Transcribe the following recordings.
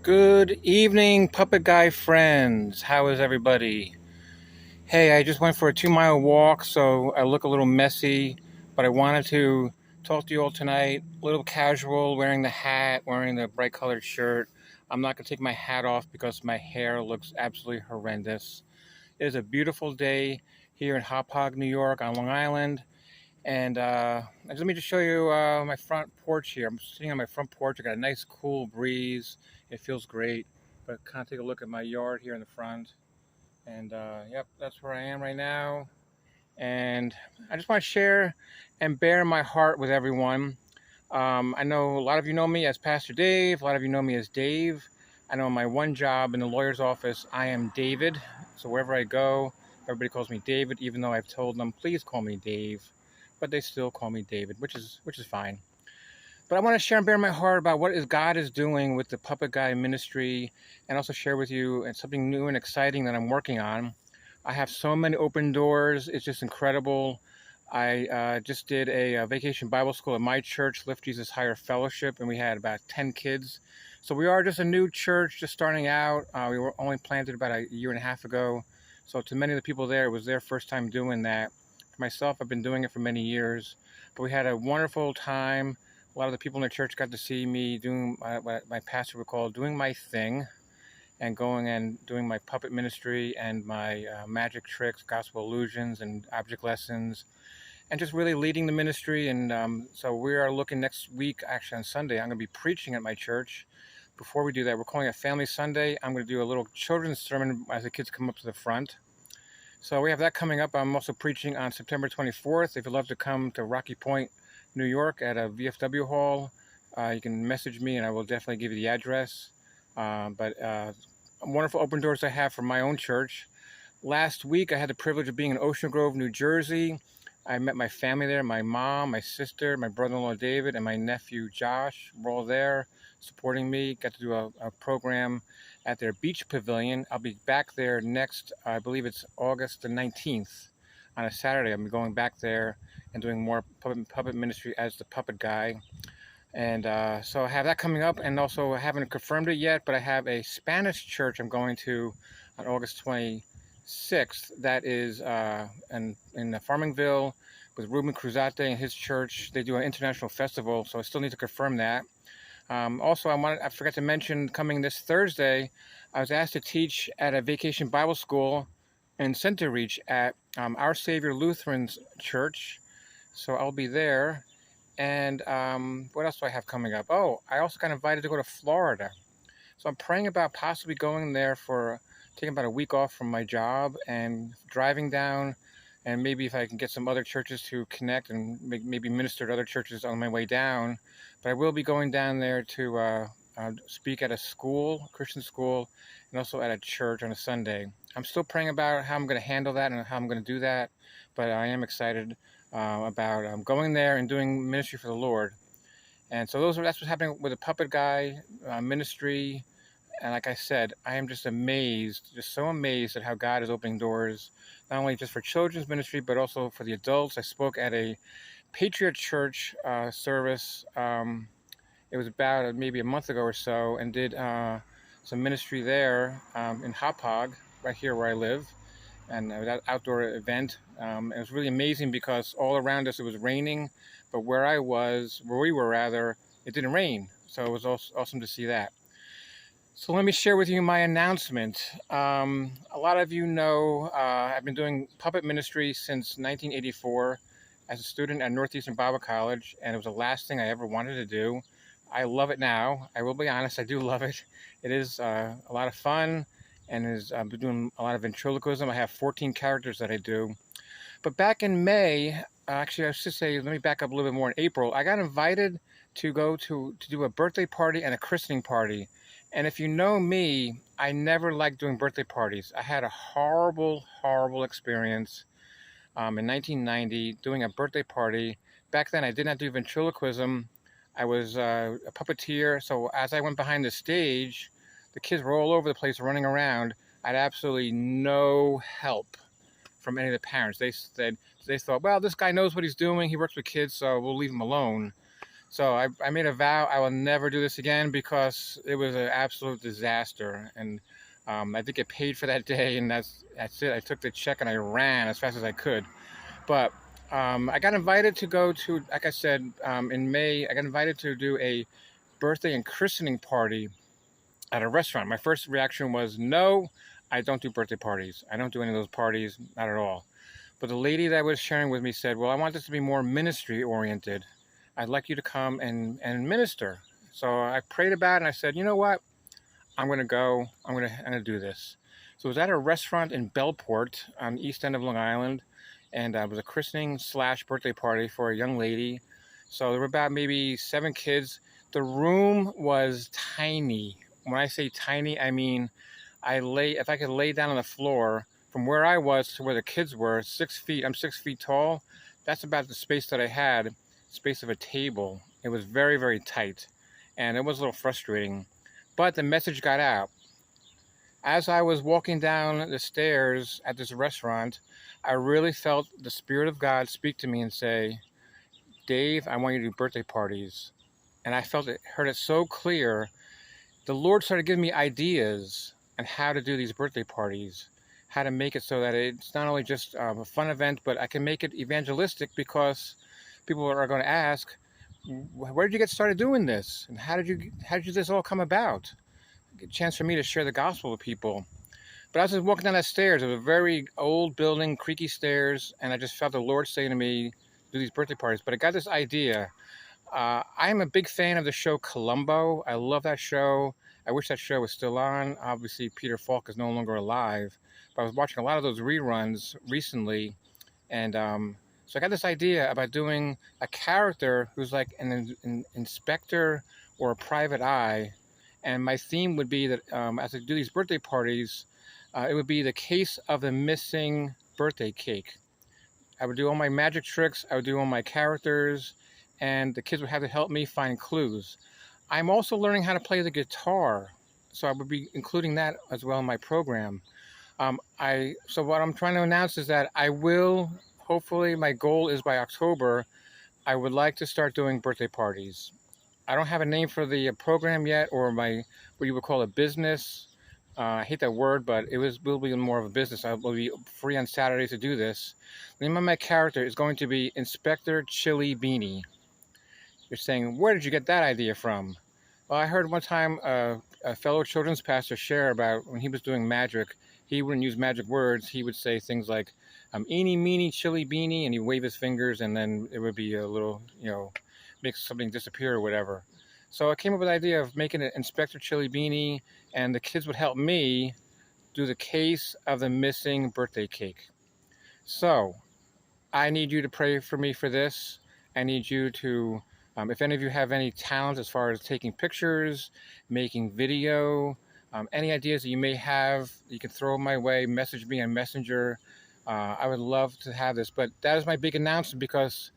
Good evening, Puppet Guy friends. How is everybody? Hey, I just went for a 2 mile walk, so I look a little messy, but I wanted to talk to you all tonight. A little casual, wearing the hat, wearing the bright colored shirt. I'm not going to take my hat off because my hair looks absolutely horrendous. It is a beautiful day here in Hauppauge, New York, on Long Island. And let me just show you my front porch here. I'm sitting on my front porch. I got a nice cool breeze. It feels great. But kind of take a look at my yard here in the front. And yep, that's where I am right now. And I just want to share and bear my heart with everyone. I know a lot of you know me as Pastor Dave. A lot of you know me as Dave. I know my one job in the lawyer's office, I am David. So wherever I go, everybody calls me David, even though I've told them, please call me Dave. But they still call me David, which is fine. But I want to share and bear my heart about what God is doing with the Puppet Guy ministry, and also share with you something new and exciting that I'm working on. I have so many open doors. It's just incredible. I just did a vacation Bible school at my church, Lift Jesus Higher Fellowship, and we had about 10 kids. So we are just a new church, just starting out. We were only planted about a year and a half ago. So to many of the people there, it was their first time doing that. For myself, I've been doing it for many years. But we had a wonderful time. A lot of the people in the church got to see me doing what my pastor would call doing my thing, and going and doing my puppet ministry and my magic tricks, gospel illusions, and object lessons, and just really leading the ministry. And so we are looking next week, actually on Sunday, I'm going to be preaching at my church. Before we do that, we're calling it Family Sunday. I'm going to do a little children's sermon as the kids come up to the front. So we have that coming up. I'm also preaching on September 24th. If you'd love to come to Rocky Point, New York at a VFW hall, you can message me and I will definitely give you the address. But wonderful open doors I have for my own church. Last week, I had the privilege of being in Ocean Grove, New Jersey. I met my family there, my mom, my sister, my brother-in-law David, and my nephew Josh were all there supporting me. Got to do a program at their beach pavilion. I'll be back there next, I believe it's August the 19th on a Saturday. I'll be going back there and doing more puppet ministry as the puppet guy. And so I have that coming up, and also I haven't confirmed it yet, but I have a Spanish church I'm going to on August 26th. That is in Farmingville with Ruben Cruzate and his church. They do an international festival, so I still need to confirm that. Also, I forgot to mention, coming this Thursday, I was asked to teach at a vacation Bible school in Center Reach at Our Savior Lutheran Church. So I'll be there. And what else do I have coming up? Oh, I also got invited to go to Florida. So I'm praying about possibly going there for taking about a week off from my job and driving down, and maybe if I can get some other churches to connect and maybe minister to other churches on my way down. But I will be going down there to speak at a school, Christian school, and also at a church on a Sunday. I'm still praying about how I'm going to handle that and how I'm going to do that, but I am excited about going there and doing ministry for the Lord. And so that's what's happening with the Puppet Guy ministry. And like I said, I am just amazed, just so amazed at how God is opening doors, not only just for children's ministry, but also for the adults. I spoke at a Patriot Church service. It was about maybe a month ago or so, and did some ministry there in Hauppauge, right here where I live, and that outdoor event. It was really amazing because all around us it was raining, but where we were rather, it didn't rain. So it was awesome to see that. So let me share with you my announcement. A lot of you know I've been doing puppet ministry since 1984 as a student at Northeastern Bible College, and it was the last thing I ever wanted to do. I love it now. I will be honest, I do love it. It is a lot of fun, and I've been doing a lot of ventriloquism. I have 14 characters that I do. But back in May, actually I should say, let me back up a little bit more. In April, I got invited to go to do a birthday party and a christening party. And if you know me, I never liked doing birthday parties. I had a horrible, horrible experience in 1990 doing a birthday party. Back then, I did not do ventriloquism. I was a puppeteer. So as I went behind the stage, the kids were all over the place running around. I had absolutely no help from any of the parents. They thought, well, this guy knows what he's doing. He works with kids, so we'll leave him alone. So I made a vow I will never do this again because it was an absolute disaster. And I did get paid for that day, and that's it. I took the check and I ran as fast as I could. But I got invited to go to, like I said, in May, I got invited to do a birthday and christening party at a restaurant. My first reaction was, no, I don't do birthday parties. I don't do any of those parties, not at all. But the lady that was sharing with me said, well, I want this to be more ministry oriented. I'd like you to come and minister. So I prayed about it and I said, you know what? I'm going to go. I'm going to do this. So it was at a restaurant in Bellport on the east end of Long Island. And it was a christening / birthday party for a young lady. So there were about maybe 7 kids. The room was tiny. When I say tiny, I mean if I could lay down on the floor from where I was to where the kids were, 6 feet. I'm 6 feet tall. That's about the space that I had, space of a table. It was very, very tight, and it was a little frustrating. But the message got out. As I was walking down the stairs at this restaurant, I really felt the Spirit of God speak to me and say, Dave, I want you to do birthday parties. And I heard it so clear. The Lord started giving me ideas on how to do these birthday parties, how to make it so that it's not only just a fun event, but I can make it evangelistic, because people are going to ask, where did you get started doing this? And how did this all come about? A chance for me to share the gospel with people. But as I was walking down that stairs, it was a very old building, creaky stairs, and I just felt the Lord saying to me, do these birthday parties. But I got this idea. I'm a big fan of the show Columbo. I love that show. I wish that show was still on. Obviously, Peter Falk is no longer alive. But I was watching a lot of those reruns recently. And so I got this idea about doing a character who's like an inspector or a private eye. And my theme would be that as I do these birthday parties, it would be the case of the missing birthday cake. I would do all my magic tricks. I would do all my characters. And the kids would have to help me find clues. I'm also learning how to play the guitar, so I would be including that as well in my program. So what I'm trying to announce is that I will, hopefully, my goal is by October, I would like to start doing birthday parties. I don't have a name for the program yet, or what you would call a business. I hate that word, but will be more of a business. I will be free on Saturdays to do this. The name of my character is going to be Inspector Chili Beanie. You're saying, where did you get that idea from? Well, I heard one time a fellow children's pastor share about when he was doing magic. He wouldn't use magic words. He would say things like, eeny, meeny, chili beanie, and he'd wave his fingers, and then it would be a little, make something disappear or whatever. So I came up with the idea of making it Inspector Chili Beanie, and the kids would help me do the case of the missing birthday cake. So I need you to pray for me for this. I need you to, if any of you have any talents as far as taking pictures, making video, any ideas that you may have, you can throw my way, message me on Messenger. I would love to have this, but that is my big announcement, because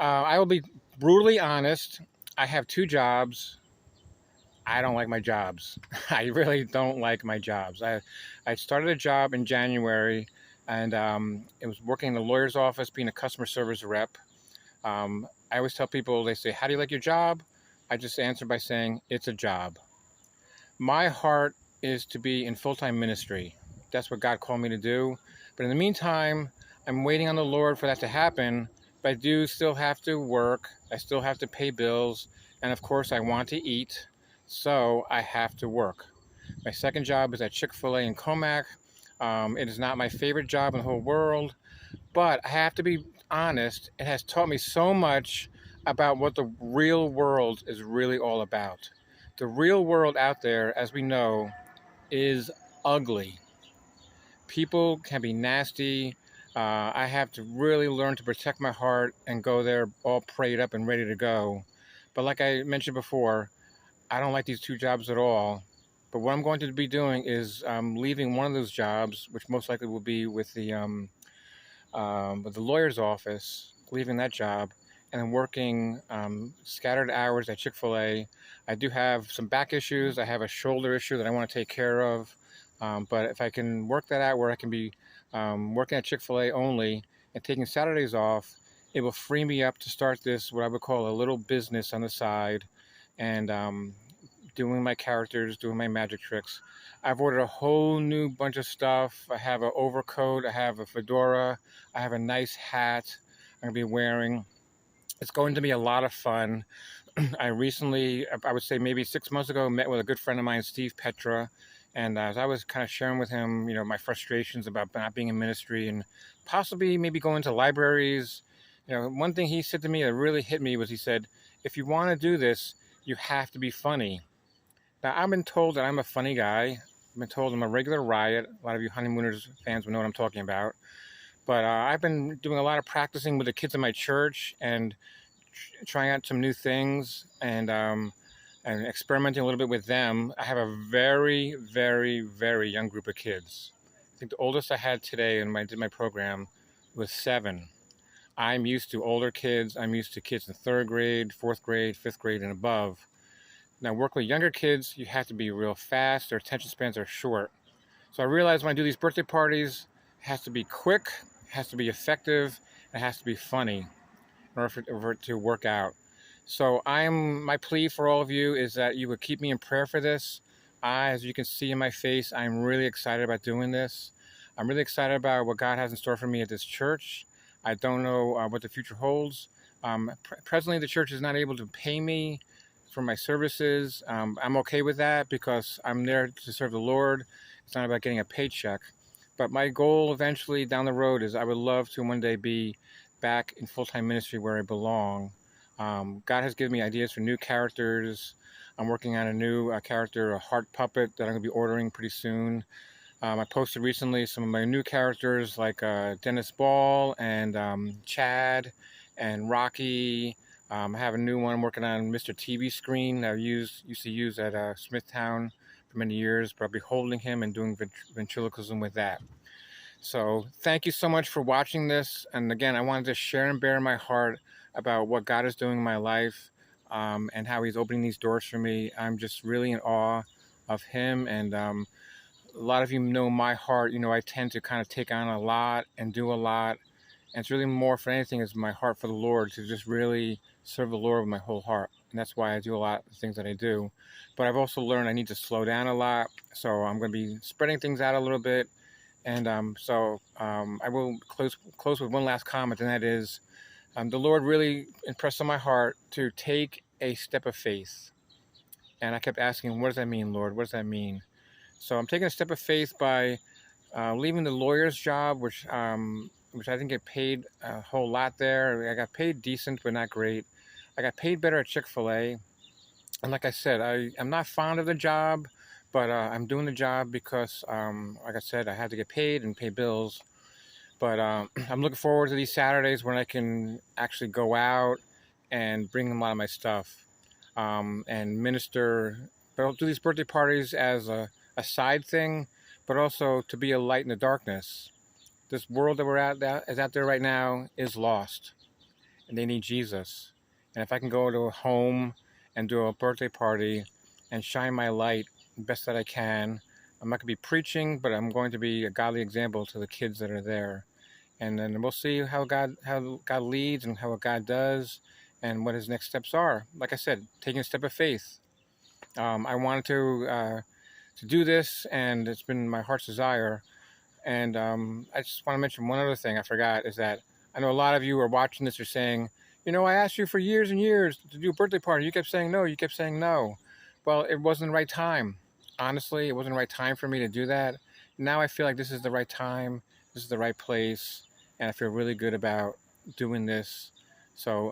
I will be brutally honest. I have 2 jobs. I don't like my jobs. I really don't like my jobs. I started a job in January, and it was working in the lawyer's office, being a customer service rep. I always tell people, they say, how do you like your job? I just answer by saying, it's a job. My heart is to be in full-time ministry. That's what God called me to do. But in the meantime, I'm waiting on the Lord for that to happen. But I do still have to work. I still have to pay bills. And of course, I want to eat. So I have to work. My second job is at Chick-fil-A in Comac. It is not my favorite job in the whole world. But I have to be honest, it has taught me so much about what the real world is really all about. The real world out there, as we know, is ugly. People can be nasty. I have to really learn to protect my heart and go there all prayed up and ready to go. But like I mentioned before, I don't like these 2 jobs at all. But what I'm going to be doing is leaving one of those jobs, which most likely will be with the lawyer's office, leaving that job, and then working scattered hours at Chick-fil-A. I do have some back issues. I have a shoulder issue that I want to take care of. But if I can work that out where I can be working at Chick-fil-A only and taking Saturdays off it will free me up to start this, what I would call a little business on the side, and doing my characters, doing my magic tricks. I've ordered a whole new bunch of stuff. I have an overcoat, I have a fedora, I have a nice hat I'm going to be wearing. It's going to be a lot of fun. I recently, I would say maybe 6 months ago, met with a good friend of mine, Steve Petra. And as I was kind of sharing with him, my frustrations about not being in ministry and possibly maybe going to libraries, one thing he said to me that really hit me was he said, if you want to do this, you have to be funny. Now, I've been told that I'm a funny guy. I've been told I'm a regular riot. A lot of you Honeymooners fans will know what I'm talking about. But I've been doing a lot of practicing with the kids in my church and trying out some new things and experimenting a little bit with them. I have a very, very, very young group of kids. I think the oldest I had today when I did my program was 7. I'm used to older kids. I'm used to kids in 3rd grade, 4th grade, 5th grade, and above. Now, working with younger kids, you have to be real fast. Their attention spans are short. So I realized when I do these birthday parties, it has to be quick, it has to be effective, it has to be funny in order for it to work out. So my plea for all of you is that you would keep me in prayer for this. As you can see in my face, I'm really excited about doing this. I'm really excited about what God has in store for me at this church. I don't know what the future holds. Presently, the church is not able to pay me for my services. I'm okay with that because I'm there to serve the Lord. It's not about getting a paycheck. But my goal eventually down the road is I would love to one day be back in full-time ministry where I belong. God has given me ideas for new characters. I'm working on a new character, a heart puppet that I'm going to be ordering pretty soon. I posted recently some of my new characters like Dennis Ball and Chad and Rocky. I have a new one I'm working on, Mr. TV Screen, that I used to use at Smithtown for many years, but I'll be holding him and doing ventriloquism with that. So thank you so much for watching this. And again, I wanted to share and bear my heart about what God is doing in my life and how he's opening these doors for me. I'm just really in awe of him. And a lot of you know my heart. I tend to kind of take on a lot and do a lot. And it's really more for anything is my heart for the Lord, to just really serve the Lord with my whole heart. And that's why I do a lot of things that I do. But I've also learned I need to slow down a lot. So I'm going to be spreading things out a little bit. And I will close with one last comment, and that is the Lord really impressed on my heart to take a step of faith. And I kept asking, what does that mean, Lord? What does that mean? So I'm taking a step of faith by leaving the lawyer's job, which I didn't get paid a whole lot there. I got paid decent, but not great. I got paid better at Chick-fil-A. And like I said, I'm not fond of the job, but I'm doing the job because, like I said, I had to get paid and pay bills. But I'm looking forward to these Saturdays when I can actually go out and bring them a lot of my stuff and minister. But I'll do these birthday parties as a side thing, but also to be a light in the darkness. This world that is out there right now is lost, and they need Jesus. And if I can go to a home and do a birthday party and shine my light the best that I can, I'm not going to be preaching, but I'm going to be a godly example to the kids that are there. And then we'll see how God leads and how God does and what his next steps are. Like I said, taking a step of faith. I wanted to do this, and it's been my heart's desire. And I just want to mention one other thing I forgot, is that I know a lot of you are watching this are saying, I asked you for years and years to do a birthday party. You kept saying no. You kept saying no. Well, it wasn't the right time. Honestly, it wasn't the right time for me to do that. Now I feel like this is the right time. This is the right place. And I feel really good about doing this. So